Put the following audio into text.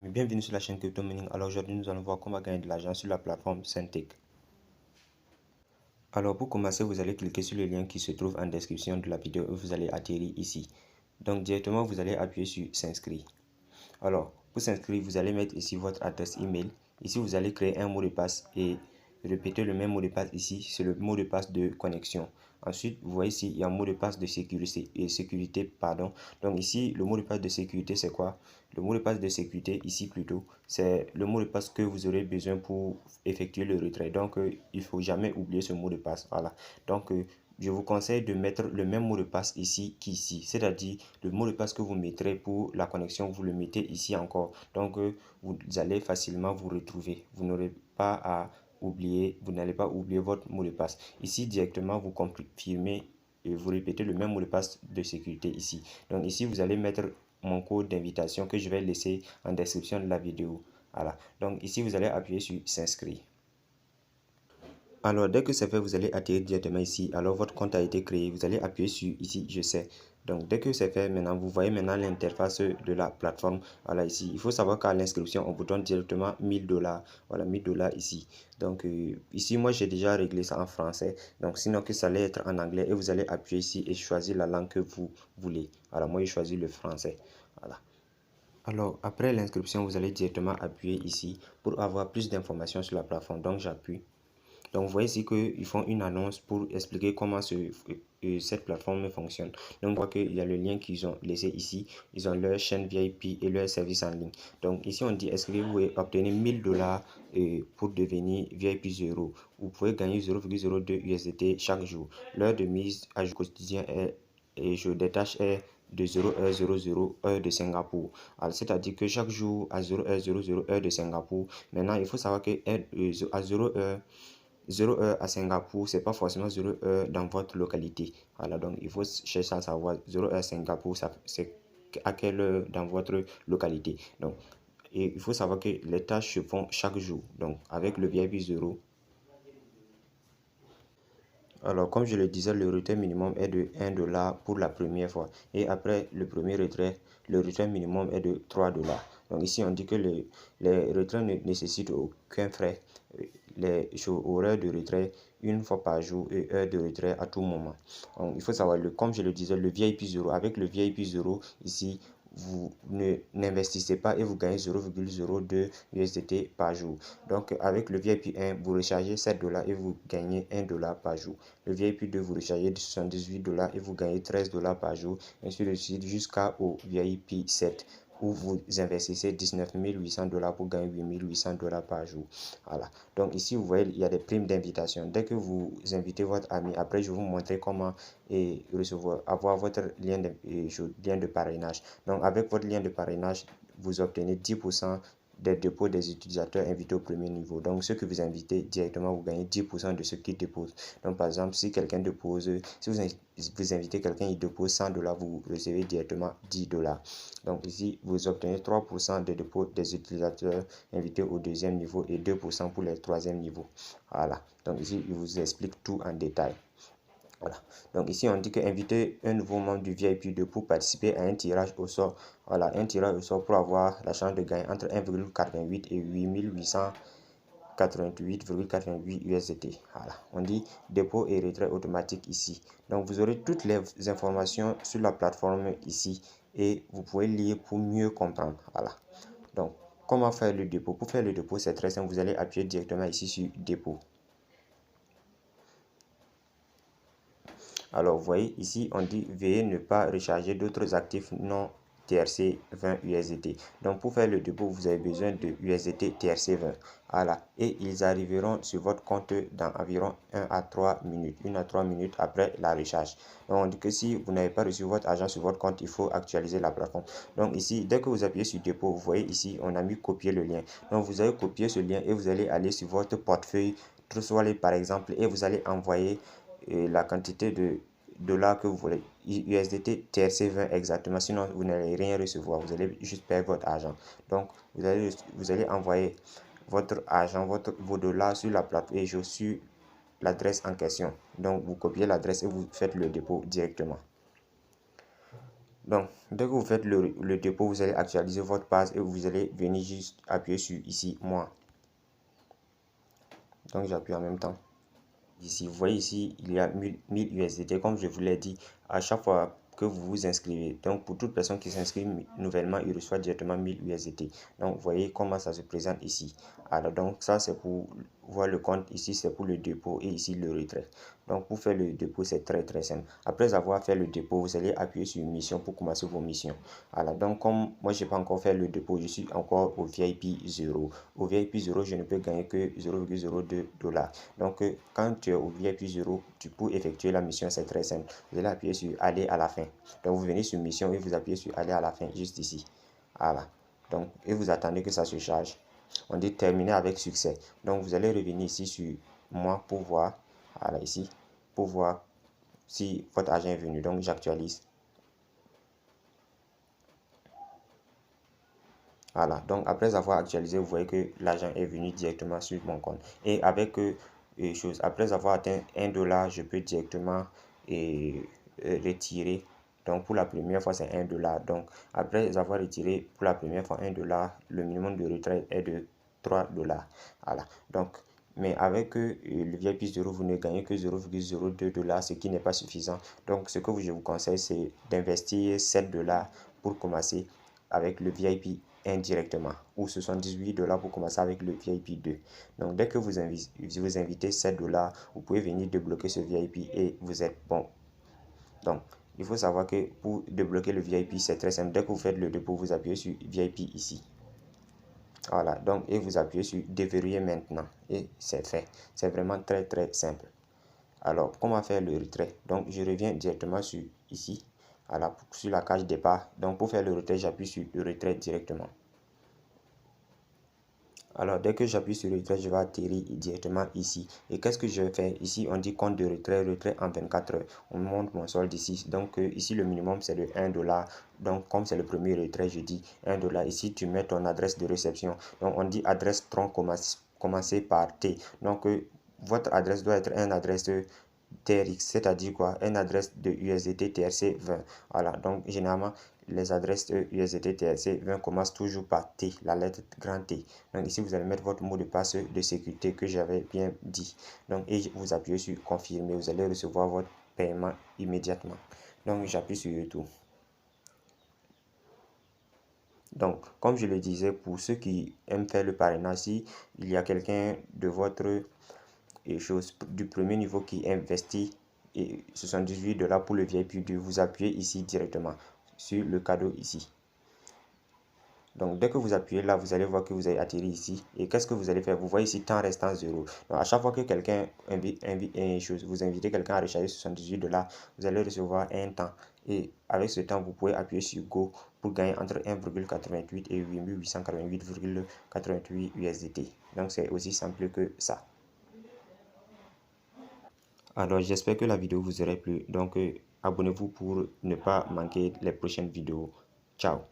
Bienvenue sur la chaîne Crypto Mining. Alors aujourd'hui nous allons voir comment gagner de l'argent sur la plateforme Syntec. Alors pour commencer, vous allez cliquer sur le lien qui se trouve en description de la vidéo et vous allez atterrir ici. Donc directement vous allez appuyer sur s'inscrire. Alors pour s'inscrire, vous allez mettre ici votre adresse email. Ici vous allez créer un mot de passe et répéter le même mot de passe ici, c'est le mot de passe de connexion. Ensuite, vous voyez ici, il y a un mot de passe de sécurité, pardon. Donc ici, le mot de passe de sécurité, c'est quoi? Le mot de passe de sécurité, ici plutôt, c'est le mot de passe que vous aurez besoin pour effectuer le retrait. Donc, il ne faut jamais oublier ce mot de passe. Voilà. Donc, je vous conseille de mettre le même mot de passe ici qu'ici. C'est-à-dire, le mot de passe que vous mettrez pour la connexion, vous le mettez ici encore. Donc, vous allez facilement vous retrouver. Vous n'aurez pas à oublier, vous n'allez pas oublier votre mot de passe. Ici, directement, vous confirmez et vous répétez le même mot de passe de sécurité ici. Donc ici, vous allez mettre mon code d'invitation que je vais laisser en description de la vidéo. Voilà. Donc ici, vous allez appuyer sur s'inscrire. Alors, dès que c'est fait, vous allez atterrir directement ici. Alors, votre compte a été créé. Vous allez appuyer sur ici, je sais. Donc, dès que c'est fait, maintenant, vous voyez maintenant l'interface de la plateforme. Voilà, ici. Il faut savoir qu'à l'inscription, on vous donne directement 1000 $. Voilà, 1000 $ ici. Donc, ici, moi, j'ai déjà réglé ça en français. Donc, sinon que ça allait être en anglais. Et vous allez appuyer ici et choisir la langue que vous voulez. Voilà, moi, j'ai choisi le français. Voilà. Alors, après l'inscription, vous allez directement appuyer ici pour avoir plus d'informations sur la plateforme. Donc, j'appuie. Donc, vous voyez ici qu'ils font une annonce pour expliquer comment cette plateforme fonctionne. Donc, on voit qu'il y a le lien qu'ils ont laissé ici. Ils ont leur chaîne VIP et leur service en ligne. Donc, ici, on dit inscrivez-vous et obtenez 1000 $ pour devenir VIP 0. Vous pouvez gagner 0,02 USDT chaque jour. L'heure de mise à jour quotidien et jour des tâches est de 0h00 heure de Singapour. C'est-à-dire que chaque jour à 0h00 heure de Singapour. Maintenant, il faut savoir que à 0h 0 heure à Singapour, c'est pas forcément 0 heure dans votre localité. Voilà, donc il faut chercher à savoir 0 heure à Singapour, c'est à quelle heure dans votre localité. Donc, et il faut savoir que les tâches se font chaque jour. Donc, avec le VIP 0. Alors, comme je le disais, le retrait minimum est de 1 $ pour la première fois. Et après le premier retrait, le retrait minimum est de 3 $. Donc ici, on dit que les retraits ne nécessitent aucun frais. Les horaires de retrait, une fois par jour et heure de retrait à tout moment. Donc, il faut savoir, comme je le disais, le VIP 0, avec le VIP 0, ici, vous n'investissez pas et vous gagnez 0,02 USDT par jour. Donc avec le VIP 1, vous rechargez 7 $ et vous gagnez 1 $ par jour. Le VIP 2, vous rechargez 78 $ et vous gagnez 13 $ par jour, ainsi de suite jusqu'au VIP 7 où vous investissez 19 800 $ pour gagner 8 800 $ par jour. Voilà. Donc ici, vous voyez, il y a des primes d'invitation. Dès que vous invitez votre ami, après, je vais vous montrer comment avoir votre lien de parrainage. Donc, avec votre lien de parrainage, vous obtenez 10% des dépôts des utilisateurs invités au premier niveau. Donc, ceux que vous invitez directement, vous gagnez 10% de ce qu'ils déposent. Donc, par exemple, si quelqu'un dépose, si vous invitez quelqu'un, il dépose 100 $, vous recevez directement 10 $. Donc, ici, vous obtenez 3% de dépôt des utilisateurs invités au deuxième niveau et 2% pour le troisième niveau. Voilà. Donc, ici, il vous explique tout en détail. Voilà. Donc ici, on dit que inviter un nouveau membre du VIP2 pour participer à un tirage au sort. Voilà, un tirage au sort pour avoir la chance de gagner entre 1,88 et 88,88 USDT. Voilà, on dit dépôt et retrait automatique ici. Donc vous aurez toutes les informations sur la plateforme ici et vous pouvez lire pour mieux comprendre. Voilà. Donc, comment faire le dépôt? Pour faire le dépôt, c'est très simple. Vous allez appuyer directement ici sur dépôt. Alors, vous voyez ici, on dit veuillez ne pas recharger d'autres actifs non TRC 20 USDT. Donc, pour faire le dépôt, vous avez besoin de USDT TRC 20. Voilà. Et ils arriveront sur votre compte dans environ 1 à 3 minutes. 1 à 3 minutes après la recharge. Donc, on dit que si vous n'avez pas reçu votre argent sur votre compte, il faut actualiser la plateforme. Donc, ici, dès que vous appuyez sur dépôt, vous voyez ici, on a mis copier le lien. Donc, vous allez copier ce lien et vous allez aller sur votre portefeuille Trust Wallet par exemple et vous allez envoyer la quantité de dollars que vous voulez, USDT TRC 20 exactement, sinon vous n'allez rien recevoir, vous allez juste perdre votre argent. Donc vous allez envoyer votre argent, vos dollars sur la plateforme et je suis l'adresse en question. Donc vous copiez l'adresse et vous faites le dépôt directement. Donc, dès que vous faites le dépôt, vous allez actualiser votre base et vous allez venir juste appuyer sur ici, moi. Donc, j'appuie en même temps. Ici, vous voyez ici, il y a 1000 USDT. Comme je vous l'ai dit, à chaque fois que vous vous inscrivez, donc pour toute personne qui s'inscrit nouvellement, il reçoit directement 1000 USDT. Donc, vous voyez comment ça se présente ici. Alors, donc, ça, c'est pour voir le compte. Ici, c'est pour le dépôt et ici, le retrait. Donc, pour faire le dépôt, c'est très simple. Après avoir fait le dépôt, vous allez appuyer sur mission pour commencer vos missions. Alors, donc, comme moi, je n'ai pas encore fait le dépôt, je suis encore au VIP 0. Au VIP 0, je ne peux gagner que 0,02 $. Donc, quand tu es au VIP 0, tu peux effectuer la mission, c'est très simple. Vous allez appuyer sur aller à la fin. Donc, vous venez sur mission et vous appuyez sur aller à la fin, juste ici. Voilà. Donc, et vous attendez que ça se charge. On dit terminer avec succès. Donc, vous allez revenir ici sur moi pour voir, voilà, ici, pour voir si votre argent est venu. Donc, j'actualise. Voilà, donc après avoir actualisé, vous voyez que l'argent est venu directement sur mon compte. Et avec après avoir atteint 1 $, je peux directement retirer. Donc pour la première fois, c'est 1 $. Donc après avoir retiré pour la première fois 1 $, le minimum de retrait est de 3 $. Voilà, donc mais avec le VIP 0, vous ne gagnez que 0,02 $, ce qui n'est pas suffisant. Donc ce que je vous conseille, c'est d'investir 7 $ pour commencer avec le VIP indirectement, ou 78 $ pour commencer avec le VIP 2. Donc dès que vous invitez 7 $, vous pouvez venir débloquer ce VIP et vous êtes bon. Donc il faut savoir que pour débloquer le VIP, c'est très simple. Dès que vous faites le dépôt, vous appuyez sur VIP ici. Voilà, donc et vous appuyez sur déverrouiller maintenant et c'est fait. C'est vraiment très simple. Alors, comment faire le retrait? Donc, je reviens directement sur ici, sur la cage départ. Donc, pour faire le retrait, j'appuie sur le retrait directement. Alors, dès que j'appuie sur le retrait, je vais atterrir directement ici. Et qu'est-ce que je vais faire? Ici, on dit compte de retrait en 24 heures. On monte mon solde ici. Donc, ici, le minimum, c'est de 1 $. Donc, comme c'est le premier retrait, je dis 1 $. Ici, tu mets ton adresse de réception. Donc, on dit adresse tronc commencé par T. Donc, votre adresse doit être une adresse TRX, c'est-à-dire quoi? Une adresse de USDT TRC 20. Voilà, donc généralement, les adresses USDT TRC 20 commencent toujours par T, la lettre grand T. Donc ici, vous allez mettre votre mot de passe de sécurité que j'avais bien dit. Donc, et vous appuyez sur confirmer, vous allez recevoir votre paiement immédiatement. Donc, j'appuie sur retour. Donc, comme je le disais, pour ceux qui aiment faire le parrainage, si il y a quelqu'un de votre du premier niveau qui investit et 78 $ pour le VIP 2, vous appuyez ici directement sur le cadeau ici. Donc dès que vous appuyez là, vous allez voir que vous avez atterri ici. Et qu'est-ce que vous allez faire? Vous voyez ici temps restant 0. Donc à chaque fois que quelqu'un vous invitez quelqu'un à recharger 78 $, vous allez recevoir un temps. Et avec ce temps, vous pouvez appuyer sur Go pour gagner entre 1,88 et 8888,88 USDT. Donc c'est aussi simple que ça. Alors j'espère que la vidéo vous aurait plu. Donc abonnez-vous pour ne pas manquer les prochaines vidéos. Ciao.